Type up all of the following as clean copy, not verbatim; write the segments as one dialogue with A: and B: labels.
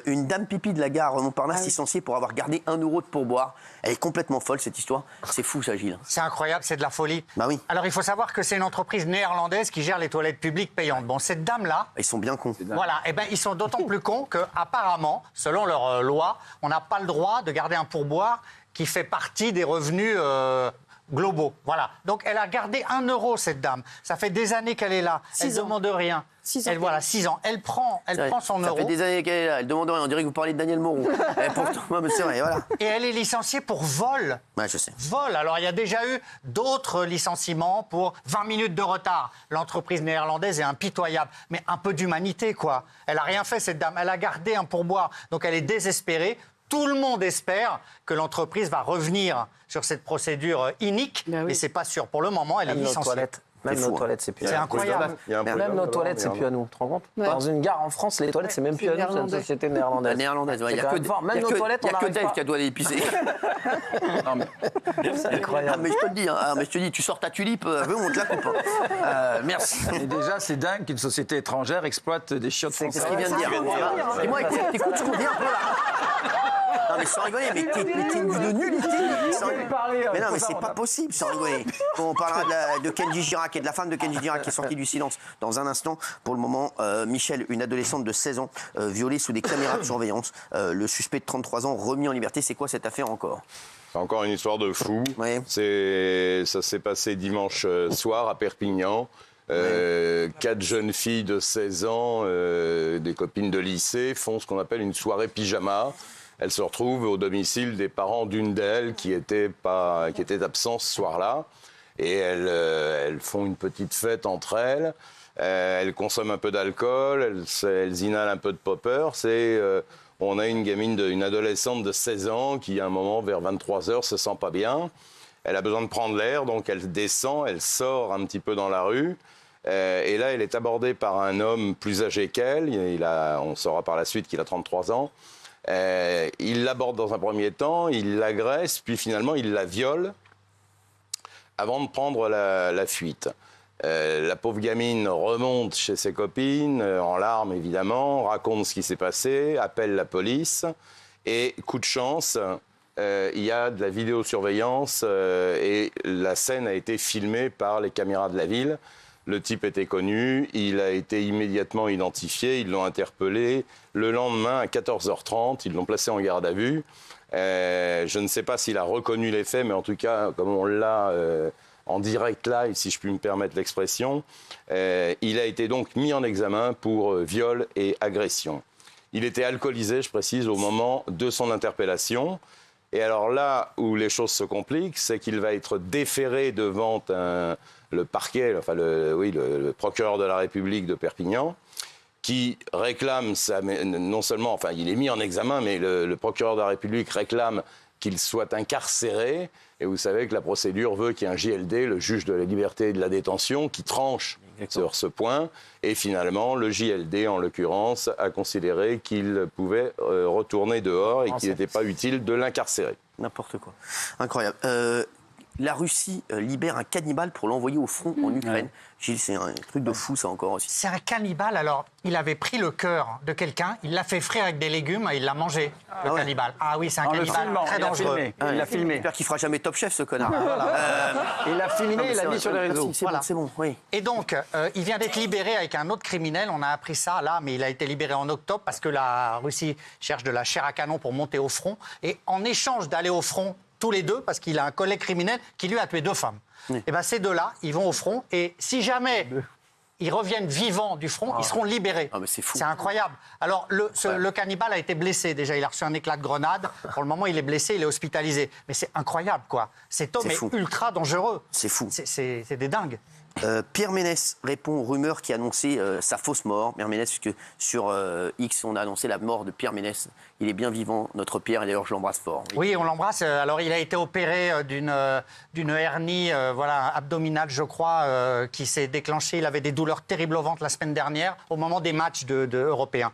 A: Une dame pipi de la gare Montparnasse licenciée pour avoir gardé 1 euro de pourboire. Elle est complètement folle, cette histoire. C'est fou, ça, Gilles.
B: C'est incroyable, c'est de la folie.
A: Bah oui.
B: Alors, il faut savoir que c'est une entreprise néerlandaise qui gère les toilettes publiques payantes. Bon, cette dame-là...
A: Ils sont bien cons.
B: Voilà, et ben ils sont d'autant plus cons qu'apparemment, selon leur loi, on n'a pas le droit de garder un pourboire qui fait partie des revenus globaux. Voilà. Donc, elle a gardé 1 euro, cette dame. Ça fait des années qu'elle est là. Elle ne demande rien.
C: 6 ans.
B: Elle, voilà, 6 ans. Elle prend son euro.
A: Ça fait des années qu'elle est là. Elle demande rien. On dirait que vous parlez de Daniel Moreau. Pourtant, c'est vrai, voilà.
B: Et elle est licenciée pour vol.
A: Ouais, je sais.
B: Vol. Alors, il y a déjà eu d'autres licenciements pour 20 minutes de retard. L'entreprise néerlandaise est impitoyable. Mais un peu d'humanité, quoi. Elle n'a rien fait, cette dame. Elle a gardé un pourboire. Donc, elle est désespérée. Tout le monde espère que l'entreprise va revenir sur cette procédure inique. Mais ce n'est pas sûr. Pour le moment, elle est licenciée.
D: Même nos toilettes, c'est plus
B: C'est incroyable.
D: Même nos toilettes, c'est plus à nous. Tu te rends compte ? Dans une gare en France, les toilettes, c'est même plus à nous, c'est une société néerlandaise.
A: Néerlandaise, il n'y a
D: même nos toilettes, on
A: que
D: n'arrive
A: Dave
D: pas.
A: qui a doit aller pisser.
D: C'est incroyable.
A: Mais je te le dis, mais je te dis, tu sors ta tulipe, on te la coupe. Merci.
E: Et déjà, c'est dingue qu'une société étrangère exploite des chiottes
A: C'est
E: françaises.
A: ce qu'il vient de dire. Et moi, écoute ce qu'on dit un peu là. Non mais sans rigoler, mais t'es une nullité. Mais non, mais c'est pas possible sans rigoler. On parlera de Kenji Girac et de la femme de Kenji Girac qui est sortie du silence dans un instant. Pour le moment, Michel, une adolescente de 16 ans, violée sous des caméras de surveillance. Le suspect de 33 ans remis en liberté. C'est quoi cette affaire encore ?
F: C'est encore une histoire de fou.
A: Ouais.
F: Ça s'est passé dimanche soir à Perpignan. 4 jeunes filles de 16 ans, des copines de lycée, font ce qu'on appelle une soirée pyjama. Elles se retrouvent au domicile des parents d'une d'elles qui était absente ce soir-là. Et elles font une petite fête entre elles. Elles consomment un peu d'alcool, elles inhalent un peu de poppers. On a une adolescente de 16 ans qui, à un moment, vers 23h, se sent pas bien. Elle a besoin de prendre l'air, donc elle descend, elle sort un petit peu dans la rue. Et là, elle est abordée par un homme plus âgé qu'elle. On saura par la suite qu'il a 33 ans. Il l'aborde dans un premier temps, il l'agresse, puis finalement il la viole avant de prendre la fuite. La pauvre gamine remonte chez ses copines, en larmes évidemment, raconte ce qui s'est passé, appelle la police et coup de chance, il y a de la vidéosurveillance et la scène a été filmée par les caméras de la ville. Le type était connu, il a été immédiatement identifié, ils l'ont interpellé. Le lendemain, à 14h30, ils l'ont placé en garde à vue. Je ne sais pas s'il a reconnu les faits, mais en tout cas, comme on l'a en direct live, si je puis me permettre l'expression, il a été donc mis en examen pour viol et agression. Il était alcoolisé, je précise, au moment de son interpellation. Et alors là où les choses se compliquent, c'est qu'il va être déféré devant le parquet, enfin le procureur de la République de Perpignan, qui réclame, non seulement, enfin il est mis en examen, mais le procureur de la République réclame qu'il soit incarcéré. Et vous savez que la procédure veut qu'il y ait un JLD, le juge de la liberté et de la détention, qui tranche sur ce point. Et finalement, le JLD, en l'occurrence, a considéré qu'il pouvait retourner dehors et qu'il n'était pas utile de l'incarcérer.
A: N'importe quoi. Incroyable. La Russie libère un cannibale pour l'envoyer au front en Ukraine. Gilles, c'est un truc de fou, ça, encore aussi.
B: C'est un cannibale. Alors, il avait pris le cœur de quelqu'un, il l'a fait frire avec des légumes et il l'a mangé, le cannibale. Ah oui, c'est un cannibale très dangereux.
E: Il l'a filmé.
A: J'espère qu'il fera jamais Top Chef, ce connard.
E: Il l'a filmé, il l'a mis sur les réseaux.
A: C'est bon, oui.
B: Et donc, il vient d'être libéré avec un autre criminel. On a appris ça là, mais il a été libéré en octobre parce que la Russie cherche de la chair à canon pour monter au front. Et en échange d'aller au front, tous les deux, parce qu'il a un collègue criminel qui lui a tué 2 femmes. Oui. Et bien ces deux-là, ils vont au front et si jamais ils reviennent vivants du front, ils seront libérés.
A: Ah, mais c'est fou.
B: C'est incroyable. Alors le cannibale a été blessé déjà, il a reçu un éclat de grenade. Pour le moment, il est blessé, il est hospitalisé. Mais c'est incroyable, quoi. Cet homme est ultra dangereux.
A: C'est fou.
B: C'est des dingues.
A: Pierre Ménès répond aux rumeurs qui annonçaient sa fausse mort. Pierre Ménès, puisque sur X, on a annoncé la mort de Pierre Ménès. Il est bien vivant, notre Pierre, et d'ailleurs, je l'embrasse fort.
B: Oui, on l'embrasse. Alors, il a été opéré d'une hernie abdominale, je crois, qui s'est déclenchée. Il avait des douleurs terribles au ventre la semaine dernière, au moment des matchs de européens.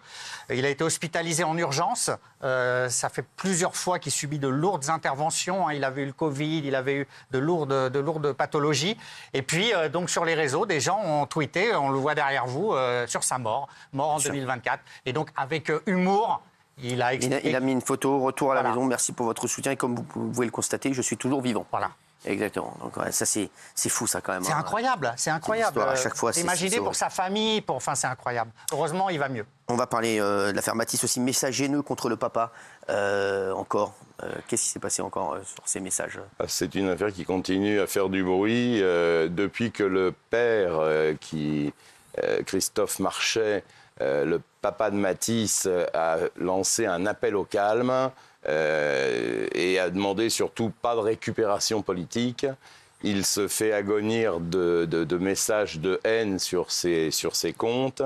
B: Il a été hospitalisé en urgence. Ça fait plusieurs fois qu'il subit de lourdes interventions. Il avait eu le Covid, il avait eu de lourdes pathologies. Et puis, donc, donc sur les réseaux, des gens ont tweeté, on le voit derrière vous, sur sa mort en 2024. Et donc avec humour, il a expliqué...
A: Il a mis une photo, retour à la maison, merci pour votre soutien. Et comme vous pouvez le constater, je suis toujours vivant.
B: Voilà.
A: Exactement. Donc ça, c'est fou, ça, quand même.
B: C'est incroyable, c'est incroyable.
A: À chaque fois,
B: imaginez pour sa famille, enfin, c'est incroyable. Heureusement, il va mieux.
A: On va parler de l'affaire Mathis aussi, message haineux contre le papa, encore. Qu'est-ce qui s'est passé encore sur ces messages?
F: C'est une affaire qui continue à faire du bruit depuis que le père, Christophe Marchais, le papa de Mathis, a lancé un appel au calme et a demandé surtout pas de récupération politique. Il se fait agonir de messages de haine sur ses comptes.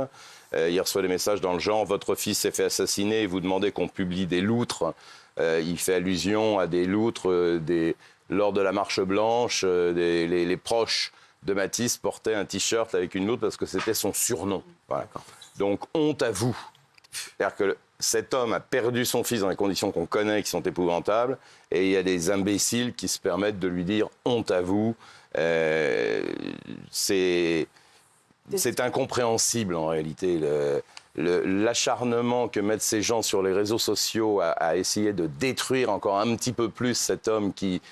F: Il reçoit des messages dans le genre « Votre fils s'est fait assassiner et vous demandez qu'on publie des loutres ». Il fait allusion à des loutres lors de la marche blanche. Les proches de Mathis portaient un t-shirt avec une loutre parce que c'était son surnom. Voilà. Donc honte à vous. C'est-à-dire que cet homme a perdu son fils dans des conditions qu'on connaît, qui sont épouvantables, et il y a des imbéciles qui se permettent de lui dire « honte à vous ». C'est incompréhensible en réalité. L'acharnement que mettent ces gens sur les réseaux sociaux à essayer de détruire encore un petit peu plus cet homme qui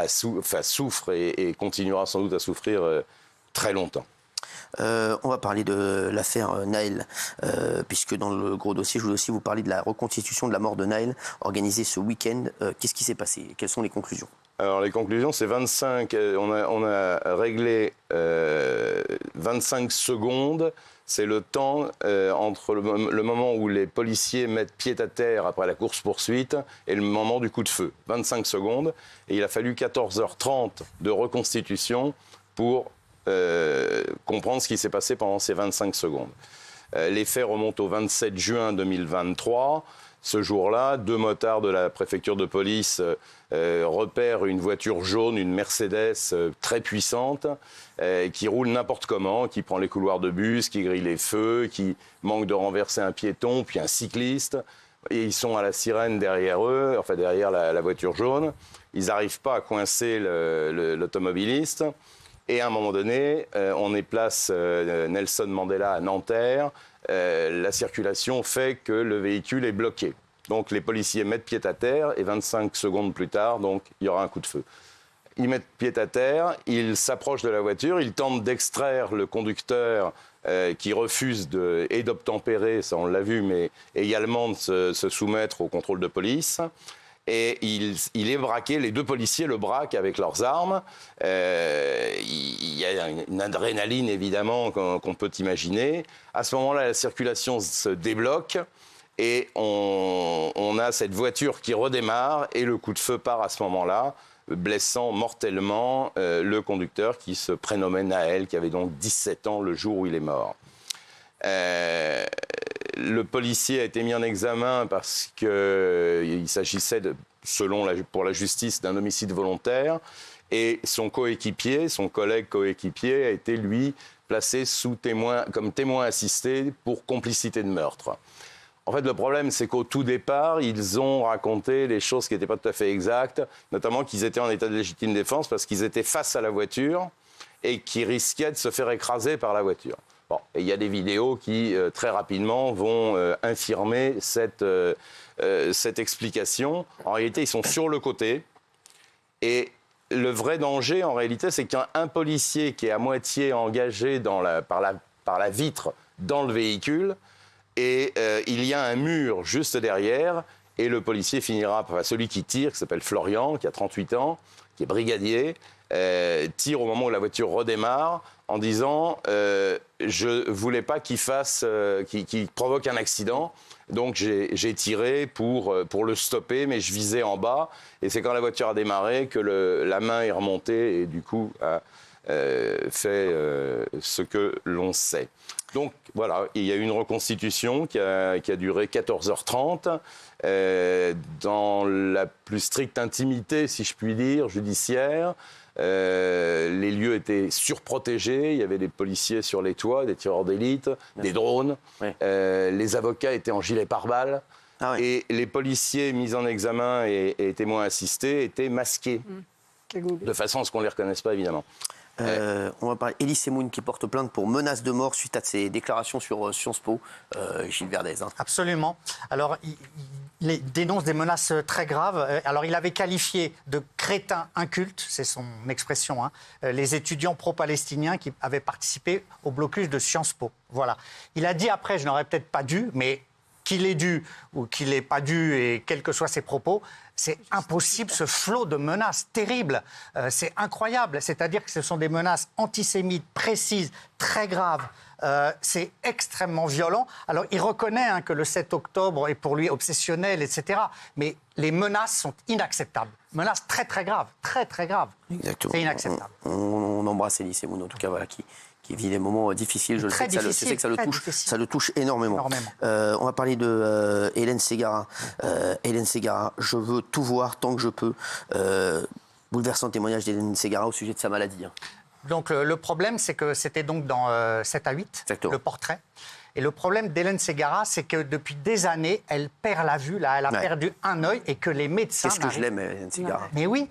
F: souffre et continuera sans doute à souffrir très longtemps.
A: On va parler de l'affaire Naël, puisque dans le gros dossier, je voulais aussi vous parler de la reconstitution de la mort de Naël, organisée ce week-end. Qu'est-ce qui s'est passé? Quelles sont les conclusions?
F: Alors les conclusions, c'est 25. On a réglé 25 secondes. C'est le temps entre le moment où les policiers mettent pied à terre après la course-poursuite et le moment du coup de feu. 25 secondes. Et il a fallu 14h30 de reconstitution pour comprendre ce qui s'est passé pendant ces 25 secondes. Les faits remontent au 27 juin 2023. Ce jour-là, 2 motards de la préfecture de police repèrent une voiture jaune, une Mercedes très puissante, qui roule n'importe comment, qui prend les couloirs de bus, qui grille les feux, qui manque de renverser un piéton, puis un cycliste. Et ils sont à la sirène derrière eux, enfin derrière la voiture jaune. Ils n'arrivent pas à coincer l'automobiliste. Et à un moment donné, on est place Nelson Mandela à Nanterre. La circulation fait que le véhicule est bloqué. Donc les policiers mettent pied à terre et 25 secondes plus tard, donc, il y aura un coup de feu. Ils mettent pied à terre, ils s'approchent de la voiture, ils tentent d'extraire le conducteur qui refuse d'obtempérer, ça on l'a vu, mais également de se soumettre au contrôle de police. Et il est braqué, les 2 policiers le braquent avec leurs armes. Il y a une adrénaline, évidemment, qu'on peut imaginer. À ce moment-là, la circulation se débloque et on a cette voiture qui redémarre et le coup de feu part à ce moment-là, blessant mortellement le conducteur qui se prénommait Naël, qui avait donc 17 ans le jour où il est mort. Le policier a été mis en examen parce qu'il s'agissait, pour la justice, d'un homicide volontaire. Et son coéquipier, son collègue coéquipier, a été, lui, placé comme témoin assisté pour complicité de meurtre. En fait, le problème, c'est qu'au tout départ, ils ont raconté des choses qui n'étaient pas tout à fait exactes, notamment qu'ils étaient en état de légitime défense parce qu'ils étaient face à la voiture et qu'ils risquaient de se faire écraser par la voiture. Bon, et il y a des vidéos qui, très rapidement, vont infirmer cette explication. En réalité, ils sont sur le côté. Et le vrai danger, en réalité, c'est qu'un policier qui est à moitié engagé par la vitre dans le véhicule, et il y a un mur juste derrière, et le policier finira, celui qui tire, qui s'appelle Florian, qui a 38 ans, qui est brigadier, tire au moment où la voiture redémarre, en disant je voulais pas qu'il provoque un accident, donc j'ai tiré pour le stopper, mais je visais en bas, et c'est quand la voiture a démarré que la main est remontée et du coup a fait ce que l'on sait. Donc voilà, il y a eu une reconstitution qui a duré 14h30 dans la plus stricte intimité, si je puis dire, judiciaire. Les lieux étaient surprotégés, il y avait des policiers sur les toits, des tireurs d'élite, des drones. Oui. Les avocats étaient en gilet pare-balles. Ah oui. Et les policiers mis en examen et témoins assistés étaient masqués, de façon à ce qu'on ne les reconnaisse pas, évidemment.
A: On va parler Elie Semoun qui porte plainte pour menace de mort suite à ses déclarations sur Sciences Po. Gilles Verdez. Hein.
B: Absolument. Alors, il dénonce des menaces très graves. Alors, il avait qualifié de crétins incultes, c'est son expression, hein, les étudiants pro-palestiniens qui avaient participé au blocus de Sciences Po. Voilà. Il a dit après, je n'aurais peut-être pas dû, mais qu'il ait dû ou qu'il n'ait pas dû, et quels que soient ses propos, c'est impossible, ce flot de menaces terribles. C'est incroyable. C'est-à-dire que ce sont des menaces antisémites, précises, très graves. C'est extrêmement violent. Alors, il reconnaît hein, que le 7 octobre est pour lui obsessionnel, etc. Mais les menaces sont inacceptables. Menaces très, très graves. Très, très graves.
A: Exactement.
B: C'est inacceptable.
A: On embrasse Elie Semoun, en tout cas, voilà, qui vit des moments difficiles. Je sais que ça le touche énormément. On va parler de Hélène Ségara. Hélène Ségara, je veux tout voir tant que je peux. Bouleversant témoignage d'Hélène Ségara au sujet de sa maladie. Hein.
B: Donc le problème, c'est que c'était donc dans 7 à 8,
A: Exactement.
B: le portrait. Et le problème d'Hélène Ségara, c'est que depuis des années, elle perd la vue. Là, elle a perdu un œil et que les médecins...
A: Qu'est-ce que je l'aime, Hélène Ségara.
B: Mais oui.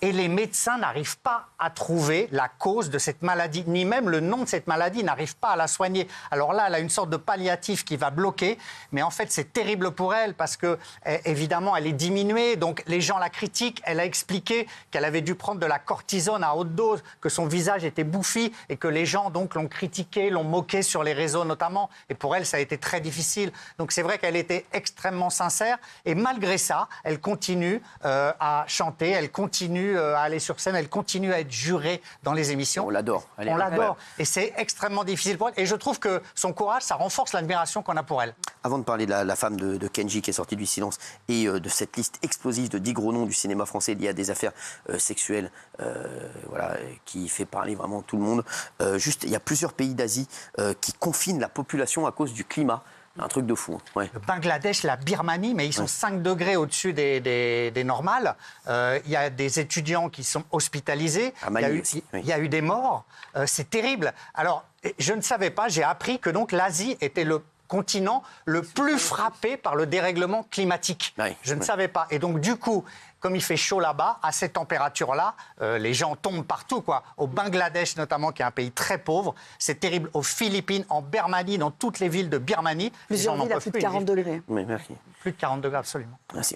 B: Et les médecins n'arrivent pas à trouver la cause de cette maladie, ni même le nom de cette maladie, n'arrivent pas à la soigner. Alors là, elle a une sorte de palliatif qui va bloquer, mais en fait, c'est terrible pour elle parce que, évidemment, elle est diminuée, donc les gens la critiquent. Elle a expliqué qu'elle avait dû prendre de la cortisone à haute dose, que son visage était bouffi et que les gens donc l'ont critiqué, l'ont moqué sur les réseaux notamment. Et pour elle, ça a été très difficile. Donc c'est vrai qu'elle était extrêmement sincère. Et malgré ça, elle continue à chanter, elle continue à aller sur scène, elle continue à être jurée dans les émissions.
A: On l'adore.
B: On l'adore. Et c'est extrêmement difficile pour elle. Et je trouve que son courage, ça renforce l'admiration qu'on a pour elle.
A: Avant de parler de la femme de Kenji qui est sortie du silence et de cette liste explosive de 10 gros noms du cinéma français liés à des affaires sexuelles voilà, qui fait parler vraiment tout le monde. Juste, il y a plusieurs pays d'Asie qui confinent la population à cause du climat. Un truc de fou. Ouais.
B: Le Bangladesh, la Birmanie, mais ils sont 5 degrés au-dessus des normales. Il y a des étudiants qui sont hospitalisés. Il y a eu des morts. C'est terrible. Alors, je ne savais pas, j'ai appris que donc l'Asie était le continent le plus frappé par le dérèglement climatique. Je ne savais pas. Et donc, du coup, comme il fait chaud là-bas, à ces températures-là, les gens tombent partout, quoi. Au Bangladesh, notamment, qui est un pays très pauvre, c'est terrible. Aux Philippines, en Birmanie, dans toutes les villes de Birmanie,
C: plusieurs villes à plus de 40 degrés.
A: Oui, merci.
B: Plus de 40 degrés, absolument.
A: Merci.